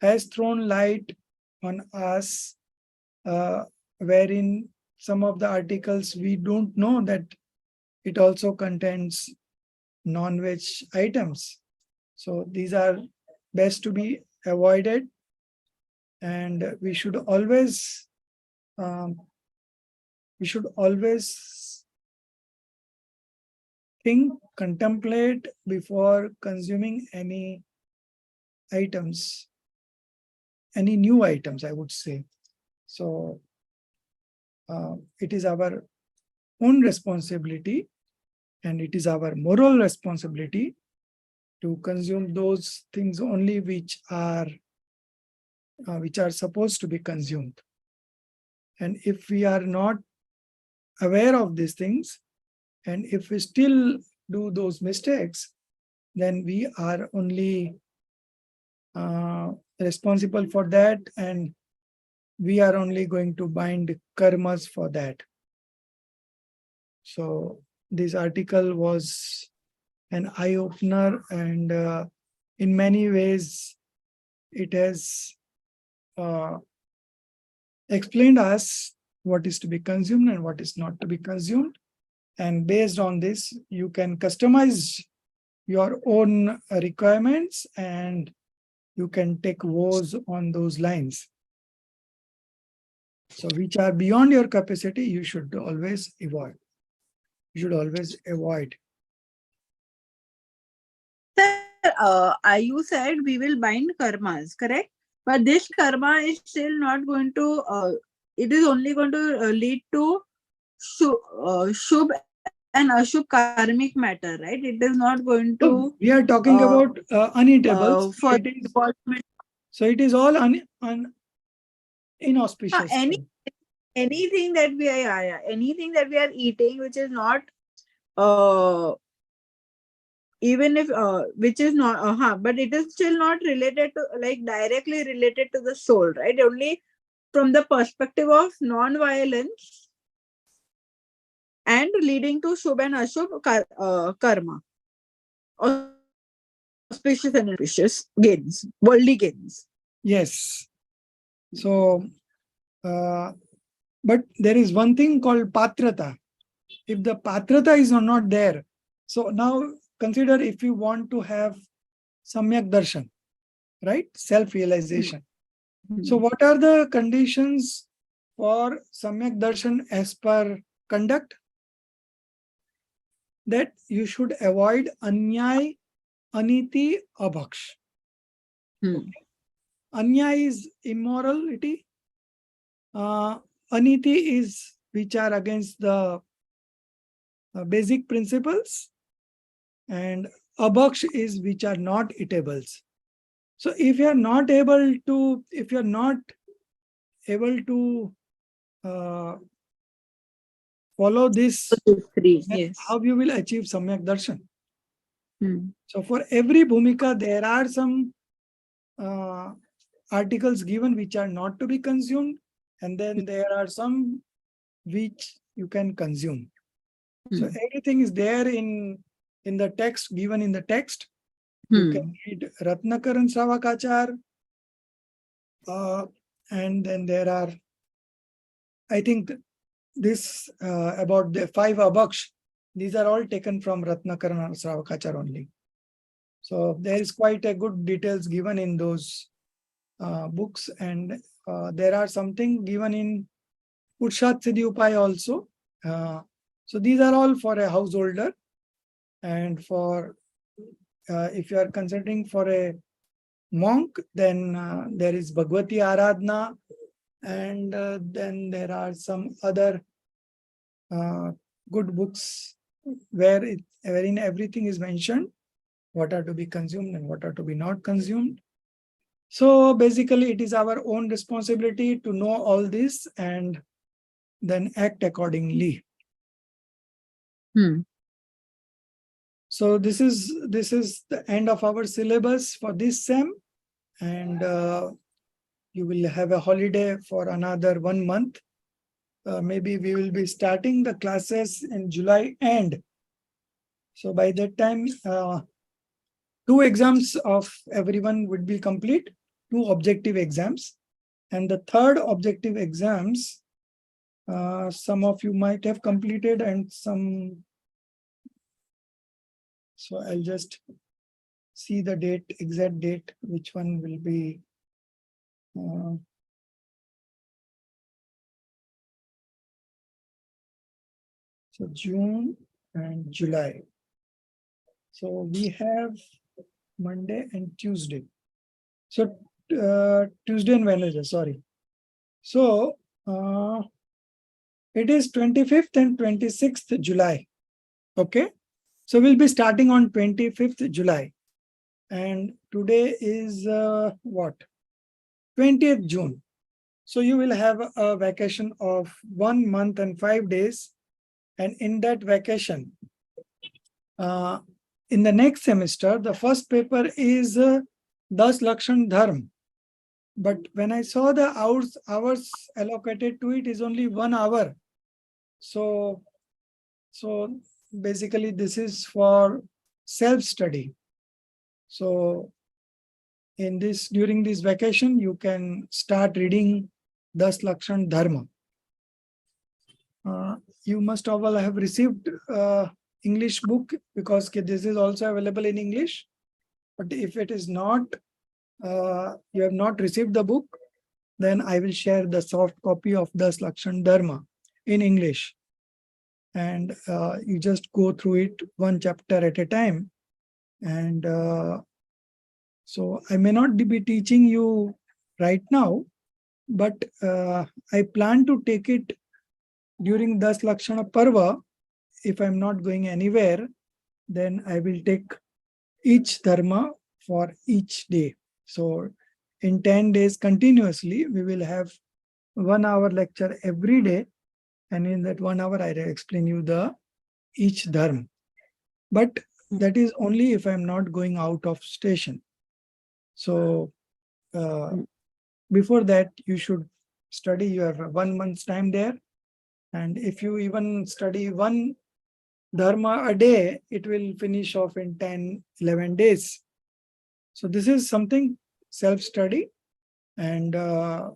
[SPEAKER 1] has thrown light on us, wherein some of the articles we don't know that it also contains non-veg items. So these are best to be avoided, and we should always think, contemplate before consuming any items, any new items, I would say. So it is our own responsibility, and it is our moral responsibility to consume those things only which are supposed to be consumed. And if we are not aware of these things, and if we still do those mistakes, then we are only responsible for that, and we are only going to bind karmas for that. So this article was an eye-opener, and in many ways it has explained us what is to be consumed and what is not to be consumed. And based on this, you can customize your own requirements, and you can take vows on those lines. So which are beyond your capacity, you should always avoid. You should always avoid.
[SPEAKER 4] You said we will bind karmas, correct? But this karma is still not going to, it is only going to lead to Shubh and Ashubh karmic matter, right? It is not going to.
[SPEAKER 1] So we are talking about uneatables. So it is all inauspicious.
[SPEAKER 4] Anything that we are eating which is not even if which is not but it is still not related to, like, directly related to the soul, right? Only from the perspective of non-violence and leading to Shubh and Ashubh karma, auspicious and inauspicious gains, worldly gains.
[SPEAKER 1] Yes. So but there is one thing called patrata. If the patrata is not there, so now consider if you want to have samyak darshan, right? Self-realization. So what are the conditions for samyak darshan as per conduct? That you should avoid anyay, aniti, abhaksh. Anyay is immorality. Aniti is which are against the basic principles, and abhaksh is which are not eatables. So if you are not able to follow this,
[SPEAKER 4] yes,
[SPEAKER 1] how you will achieve samyak darshan? So for every bhumika, there are some articles given which are not to be consumed, and then there are some which you can consume. So everything is there in the text, given in the text. You can read Ratnakaran Sravakachar, and then there are, I think, this about the 5 abhaksh. These are all taken from Ratnakaran Sravakachar only. So there is quite a good details given in those books, and there are something given in Purshat Siddhi Upay also. So these are all for a householder, and for if you are considering for a monk, then there is Bhagavati Aradhana, and then there are some other good books wherein everything is mentioned, what are to be consumed and what are to be not consumed. So basically, it is our own responsibility to know all this and then act accordingly. So this is the end of our syllabus for this sem, and you will have a holiday for another 1 month. Maybe we will be starting the classes in July end. So by that time, 2 exams of everyone would be complete, 2 objective exams. And the third objective exams, some of you might have completed and some. So I'll just see the date, exact date, which one will be. So June and July. So we have Monday and Tuesday. So Tuesday and Wednesday, sorry. So it is 25th and 26th July. Okay. So we'll be starting on 25th July. And today is what? 20th June. So you will have a vacation of 1 month and 5 days. And in that vacation, in the next semester, the first paper is Das Lakshan Dharm. But when I saw the hours allocated to it is only 1 hour. So basically this is for self-study. So during this vacation, you can start reading Das Lakshan Dharma. You must all have received English book, because this is also available in English. But if it is not, you have not received the book, then I will share the soft copy of Das Lakshan Dharma in English. And you just go through it 1 chapter at a time. And so I may not be teaching you right now, but I plan to take it during Das Lakshana Parva. If I'm not going anywhere, then I will take each dharma for each day. So in 10 days continuously, we will have 1 hour lecture every day. And in that 1 hour, I explain you each dharma. But that is only if I'm not going out of station. So before that, you should study. You have 1 month's time there. And if you even study 1 dharma a day, it will finish off in 10, 11 days. So this is something self-study. And I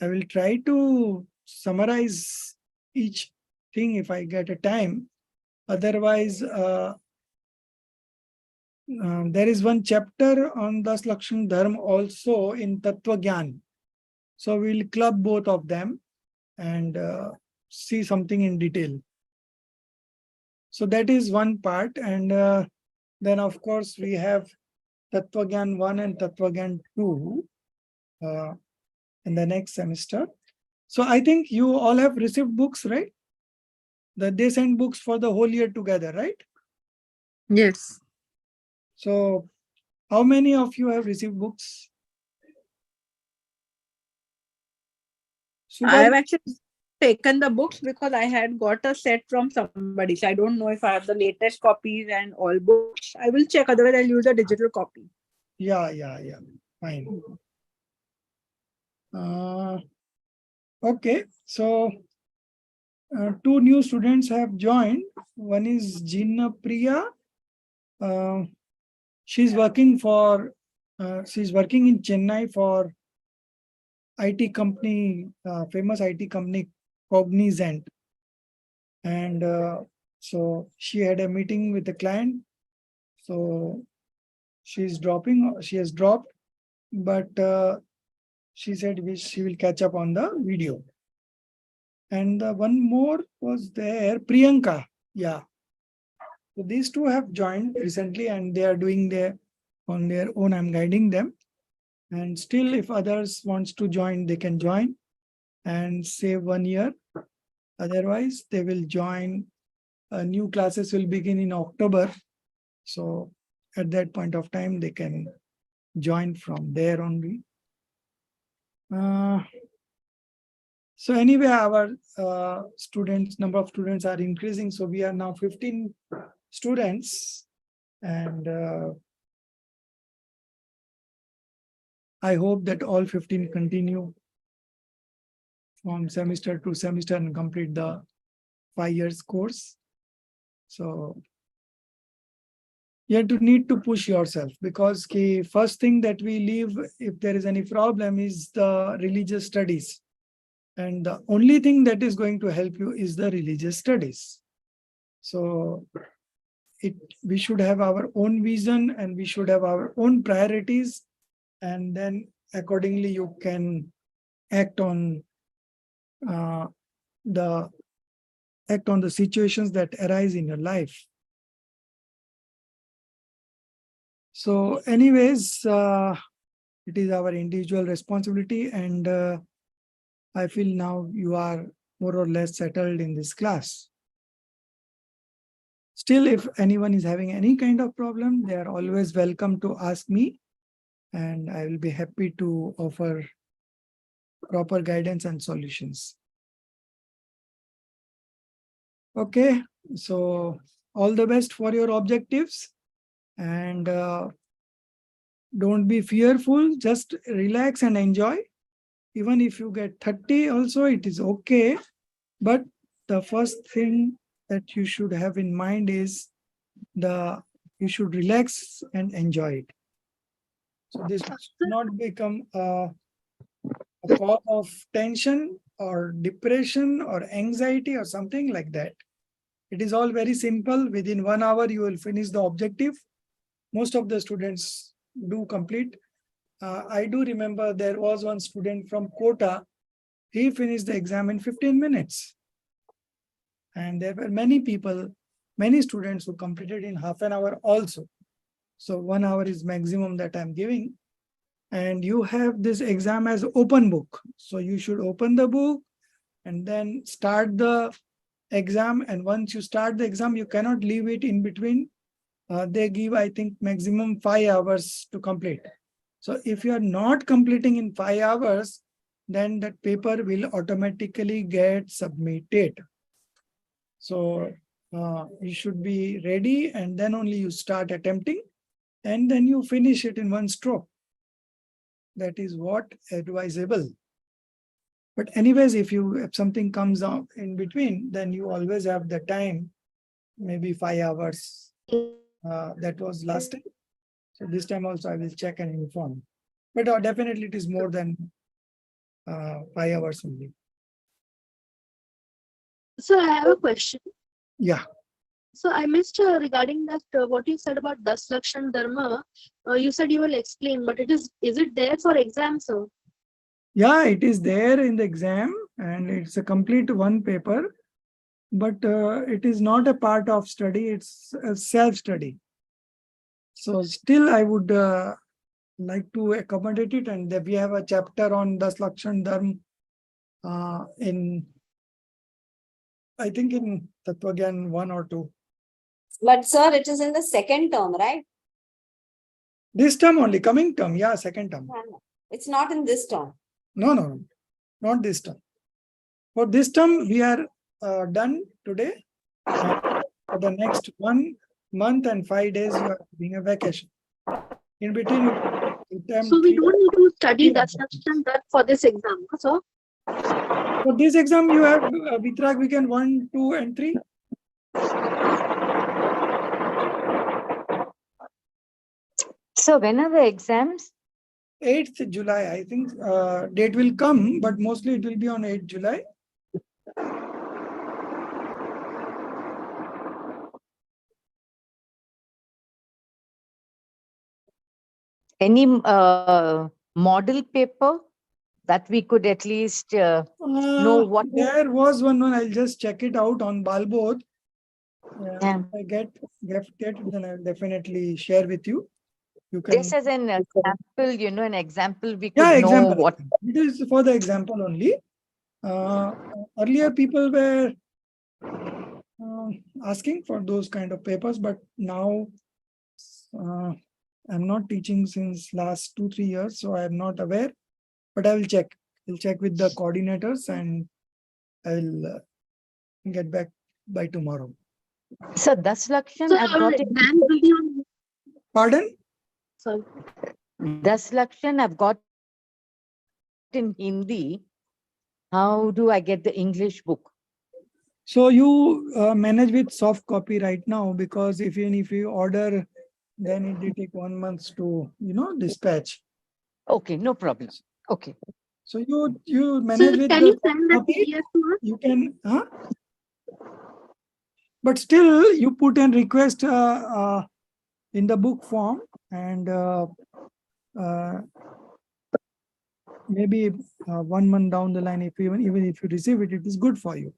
[SPEAKER 1] will try to summarize each thing if I get a time. Otherwise, there is 1 chapter on Das Lakshan Dharma also in Tattva Gyan. So we'll club both of them and see something in detail. So that is 1 part. And then of course we have Tattva Gyan 1 and Tattva Gyan 2 in the next semester. So I think you all have received books, right? They send books for the whole year together, right?
[SPEAKER 4] Yes.
[SPEAKER 1] So how many of you have received books?
[SPEAKER 4] I have actually taken the books because I had got a set from somebody. So I don't know if I have the latest copies and all books. I will check. Otherwise, I'll use a digital copy.
[SPEAKER 1] Yeah. Fine. Okay. So 2 new students have joined. One is Jina Priya. She's working in Chennai for IT company, famous IT company Cognizant. And so she had a meeting with the client. So She has dropped, but she said she will catch up on the video. And one more was there, Priyanka. Yeah. So these two have joined recently and they are doing on their own. I'm guiding them. And still, if others wants to join, they can join and save 1 year. Otherwise, they will join. New classes will begin in October. So at that point of time, they can join from there only. So anyway, our number of students are increasing. So we are now 15 students, and I hope that all 15 continue from semester to semester and complete the 5 years course. So you need to push yourself, because the first thing that we leave if there is any problem is the religious studies. And the only thing that is going to help you is the religious studies. So we should have our own vision and we should have our own priorities, and then accordingly you can act on the situations that arise in your life. So anyways, it is our individual responsibility, and I feel now you are more or less settled in this class. Still, if anyone is having any kind of problem, they are always welcome to ask me, and I will be happy to offer proper guidance and solutions. Okay, so all the best for your objectives, and don't be fearful, just relax and enjoy. Even if you get 30 also, it is okay. But the first thing that you should have in mind is you should relax and enjoy it. So this should not become a cause of tension or depression or anxiety or something like that. It is all very simple. Within 1 hour, you will finish the objective. Most of the students do complete. I do remember there was one student from Kota. He finished the exam in 15 minutes. And there were many students who completed in half an hour also. So 1 hour is maximum that I'm giving. And you have this exam as open book. So you should open the book and then start the exam. And once you start the exam, you cannot leave it in between. They give, I think, maximum 5 hours to complete. So if you are not completing in 5 hours, then that paper will automatically get submitted. So you should be ready, and then only you start attempting, and then you finish it in one stroke. That is what advisable. But anyways, if something comes up in between, then you always have the time, maybe 5 hours. That was last time. So this time also I will check and inform. But definitely it is more than 5 hours only.
[SPEAKER 5] So I have a question.
[SPEAKER 1] Yeah.
[SPEAKER 5] So I missed regarding that what you said about Das Lakshan Dharma. You said you will explain, but is it there for exam, sir?
[SPEAKER 1] Yeah, it is there in the exam, and it's a complete one paper, but it is not a part of study, it's a self-study. So still I would like to accommodate it, and we have a chapter on Das Lakshan Dharma I think in Tattwagyan 1 or 2.
[SPEAKER 2] But sir, it is in the second term, right?
[SPEAKER 1] This term only, coming term, yeah, second term.
[SPEAKER 2] It's not in this term.
[SPEAKER 1] No, not this term. For this term, we are done today. For the next 1 month and 5 days, you are having a vacation. In between,
[SPEAKER 5] so we don't need to study Das Lakshan Dharma for this exam, sir?
[SPEAKER 1] For this exam, you have Vitrag Weekend 1, 2, and 3.
[SPEAKER 6] So when are the exams?
[SPEAKER 1] 8th July, I think date will come, but mostly it will be on 8th July.
[SPEAKER 6] Any model paper that we could at least know what
[SPEAKER 1] There was one. I'll just check it out on Balbodh.
[SPEAKER 6] Yeah.
[SPEAKER 1] If I get, then I'll definitely share with you. You can.
[SPEAKER 6] This as an example, you know, an example we could
[SPEAKER 1] Yeah,
[SPEAKER 6] know
[SPEAKER 1] example.
[SPEAKER 6] what.
[SPEAKER 1] It is for the example only. Earlier people were asking for those kind of papers, but now I'm not teaching since last 2-3 years, so I'm not aware. But I will check. I'll check with the coordinators and I'll get back by tomorrow.
[SPEAKER 6] So Das Lakshan,
[SPEAKER 5] So
[SPEAKER 6] I've
[SPEAKER 5] our
[SPEAKER 6] got it.
[SPEAKER 5] exam will be on.
[SPEAKER 1] Pardon?
[SPEAKER 5] Sorry.
[SPEAKER 6] Das Lakshan, I've got in Hindi. How do I get the English book?
[SPEAKER 1] So you manage with soft copy right now, because even if you order, then it will take 1 month to, dispatch.
[SPEAKER 6] Okay, no problem. Okay.
[SPEAKER 1] So you
[SPEAKER 5] So
[SPEAKER 1] manage with
[SPEAKER 5] can
[SPEAKER 1] the
[SPEAKER 5] you send the
[SPEAKER 1] copy.
[SPEAKER 5] PDF to us?
[SPEAKER 1] You can, but still you put in request in the book form, and maybe 1 month down the line, if even if you receive it, it is good for you.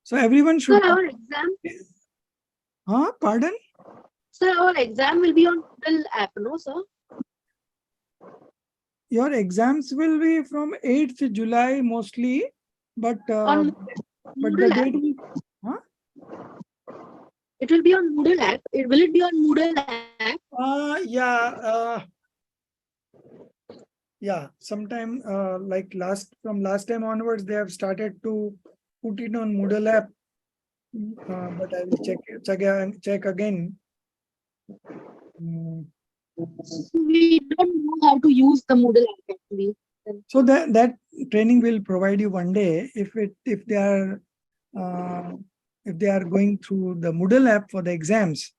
[SPEAKER 1] So everyone
[SPEAKER 5] Sir,
[SPEAKER 1] should.
[SPEAKER 5] our exam.
[SPEAKER 1] Pardon?
[SPEAKER 5] Sir, our exam will be on Moodle app, no, sir?
[SPEAKER 1] Your exams will be from 8th July mostly, but
[SPEAKER 5] On
[SPEAKER 1] the
[SPEAKER 5] Moodle app.
[SPEAKER 1] date will.
[SPEAKER 5] It will be on Moodle app. Will it be on Moodle app?
[SPEAKER 1] Yeah. Sometime like from last time onwards, they have started to put it on Moodle app. But I will check again.
[SPEAKER 5] We don't know how to use the Moodle app actually.
[SPEAKER 1] So that training will provide you one day if they are going through the Moodle app for the exams.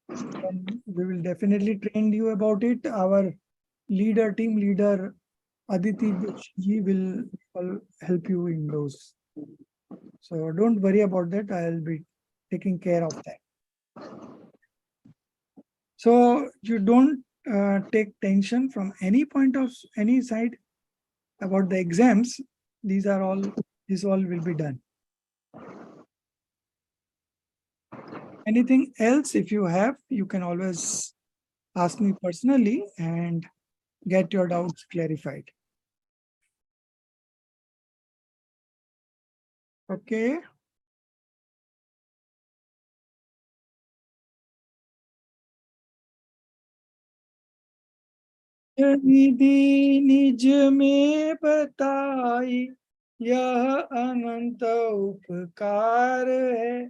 [SPEAKER 1] Then we will definitely train you about it. Our team leader Aditi ji will help you in those. So don't worry about that. I'll be taking care of that. So you don't take tension from any point of any side about the exams. This all will be done. Anything else, if you have, you can always ask me personally and get your doubts clarified. Okay. विधि निज में बताई यह अनंत उपकार है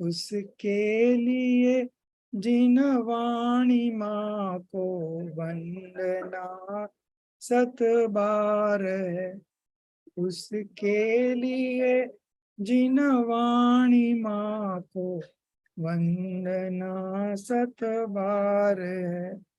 [SPEAKER 1] उसके लिए जिन वाणी माँ को वंदना 7 बार है उसके लिए जिन वाणी माँ को वंदना 7 बार है